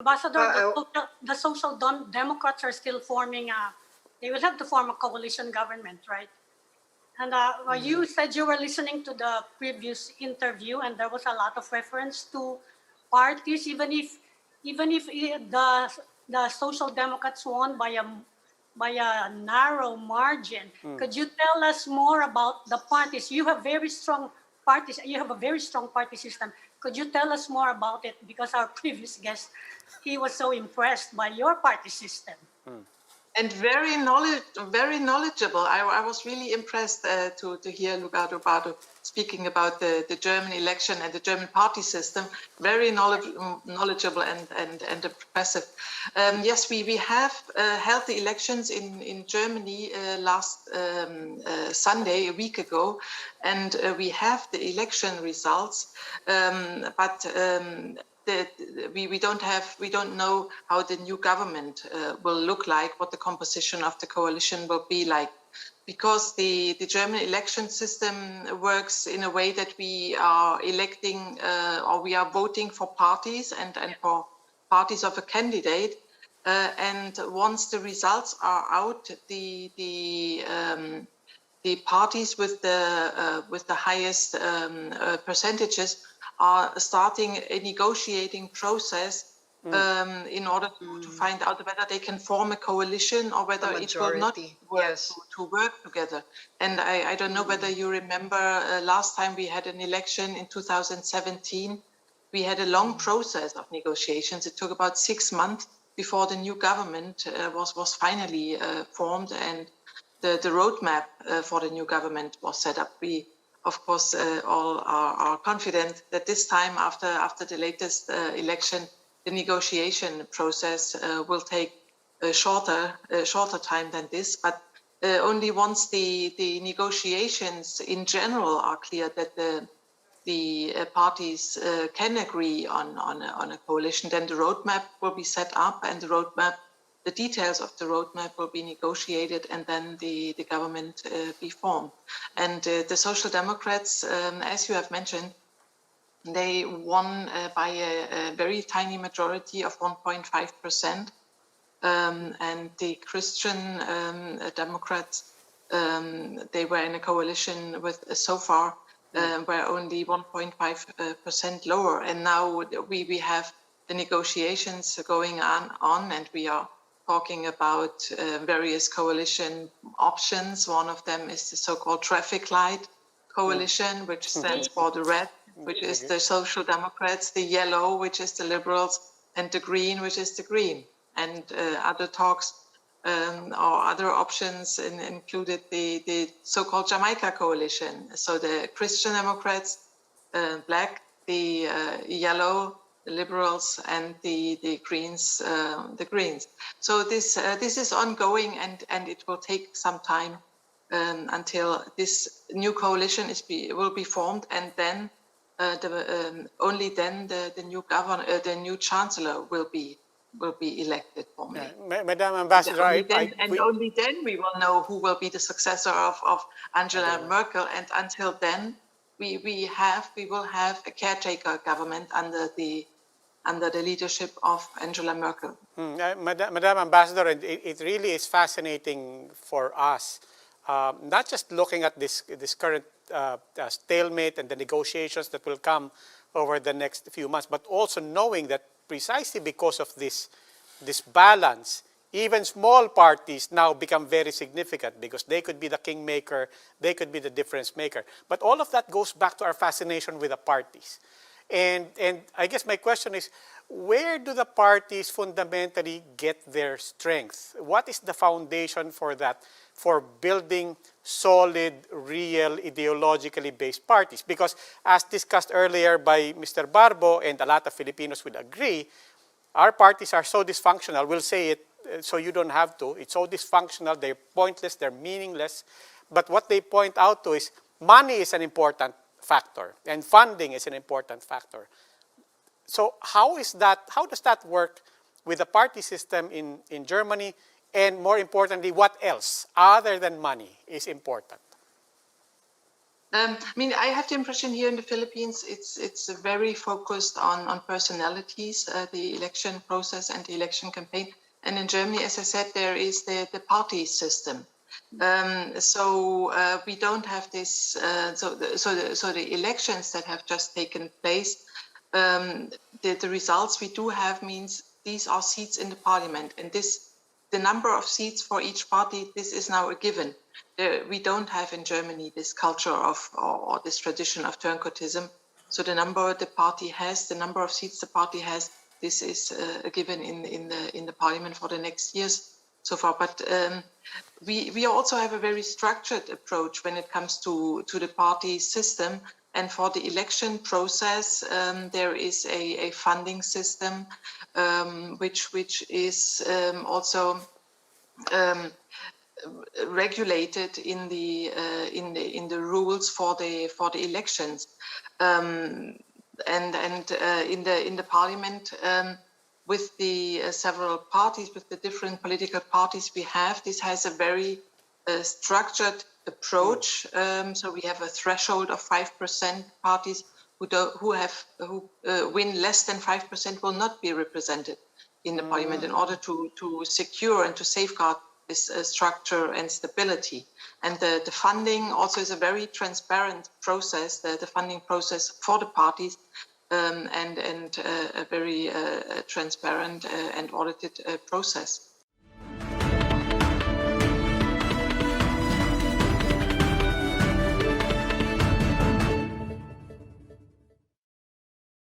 Ambassador, the Democrats are still forming they will have to form a coalition government, right? And you said you were listening to the previous interview, and there was a lot of reference to parties, even if the Social Democrats won by a narrow margin. Could you tell us more about the parties? You have very strong parties. You have a very strong party system. Could you tell us more about it? Because our previous guest, he was so impressed by your party system. And very knowledgeable. I was really impressed to hear Lugardo Bardo speaking about the German election and the German party system. Very knowledgeable and impressive. Yes, we have held the elections in Germany last Sunday, a week ago, and we have the election results, but we don't know how the new government will look like, what the composition of the coalition will be like, because the German election system works in a way that we are electing or we are voting for parties and for parties of a candidate, and once the results are out, the parties with the highest percentages are starting a negotiating process in order to find out whether they can form a coalition or whether it will not work to work together. And I don't know whether you remember last time we had an election in 2017, we had a long process of negotiations. It took about 6 months before the new government was finally formed and the roadmap for the new government was set up. We, of course, all are confident that this time, after the latest election, the negotiation process will take a shorter time than this. But only once the negotiations in general are clear that the parties can agree on a coalition, then the roadmap will be set up, and the details of the roadmap will be negotiated, and then the government be formed. And the Social Democrats, as you have mentioned, they won by a very tiny majority of 1.5%. And the Christian Democrats, they were in a coalition with so far were only 1.5% lower. And now we have the negotiations going on, and we are talking about various coalition options. One of them is the so-called traffic light coalition, which stands for the red, which is the Social Democrats, the yellow, which is the Liberals, and the green, which is the Green. And other talks or other options included the so-called Jamaica coalition. So the Christian Democrats, black, the yellow, the Liberals, and the Greens, So this is ongoing, and it will take some time until this new coalition will be formed, and then only then the new the new chancellor will be elected formally. Madam Ambassador, only then we will know who will be the successor of Angela Merkel, and until then we will have a caretaker government under the leadership of Angela Merkel. Madam Ambassador, it really is fascinating for us, not just looking at this current stalemate and the negotiations that will come over the next few months, but also knowing that precisely because of this balance, even small parties now become very significant because they could be the kingmaker, they could be the difference maker. But all of that goes back to our fascination with the parties. And I guess my question is, where do the parties fundamentally get their strength? What is the foundation for that, for building solid, real, ideologically based parties? Because as discussed earlier by Mr. Barbo, and a lot of Filipinos would agree, our parties are so dysfunctional. We'll say it so you don't have to. It's so dysfunctional, they're pointless, they're meaningless. But what they point out to is money is an important factor, and funding is an important factor. So how does that work with the party system in Germany? And more importantly, what else other than money is important? I mean, I have the impression here in the Philippines, it's very focused on personalities, the election process and the election campaign. And in Germany, as I said, there is the party system. So we don't have this. So the elections that have just taken place, the results we do have means these are seats in the parliament, and the number of seats for each party, this is now a given. We don't have in Germany this culture of or this tradition of turncoatism. So the number the party has, the number of seats the party has, this is a given in the parliament for the next years so far. But we also have a very structured approach when it comes to the party system. And for the election process, there is a funding system which is also regulated in the rules for the elections, and in the parliament with the several parties, with the different political parties we have, this has a very structured approach. So we have a threshold of 5%. Parties who win less than 5% will not be represented in the parliament in order to secure and to safeguard this structure and stability. And the funding also is a very transparent process, the funding process for the parties, and a very transparent and audited process.